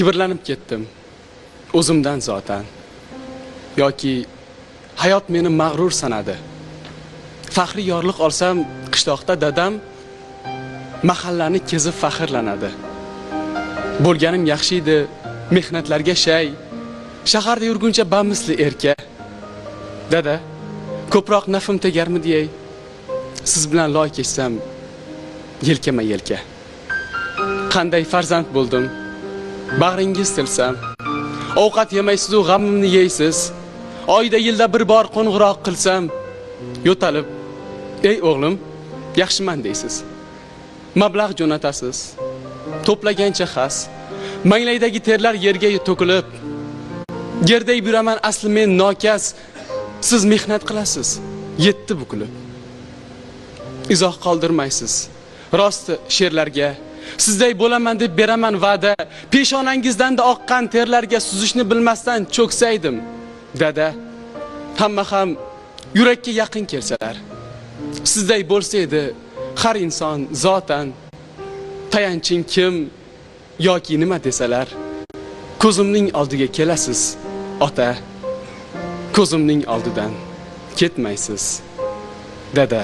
kibrlanib ketdim o'zimdan zotan. Yoki hayot meni mag'rur sanadi. Faxriy yorliq olsam, qishloqda dadam mahallani kezib faxrlanadi. Bo'lganim yaxshi edi, mehnatlarga shay. Shaharda yurguncha bamisli erka. Dada, ko'proq nafim tegarmi diyey. Siz bilan loy kechsam, yelkama-yelka. Qanday farzand bo'ldim. Bag'ringiz tilsam, ovqat yemaysiz u g'amimni yeysiz. Oyda yilda bir bor qo'ng'iroq qilsam, yo'talib, "Ey o'g'lim, yaxshiman" deysiz. Mablag' jo'natasiz. To'plagancha xas, manglaydagi terlar yerga to'kilib, yerday yuraman asli men nokas, siz mehnat qilasiz, yetdi bukilib. Izoh qoldirmaysiz. Rosti she'rlarga, sizday bo'laman deb beraman va'da, peshonangizdan da oqqan terlarga suzishni bilmasdan cho'ksaydim. Dada, hamma ham yurakka yaqin kelsalar, sizday bo'lsa edi har inson zotan, tayanching kim yoki nima desalar, ko'zimning oldiga kelasiz, ota. Ko'zimning oldidan ketmaysiz, dada.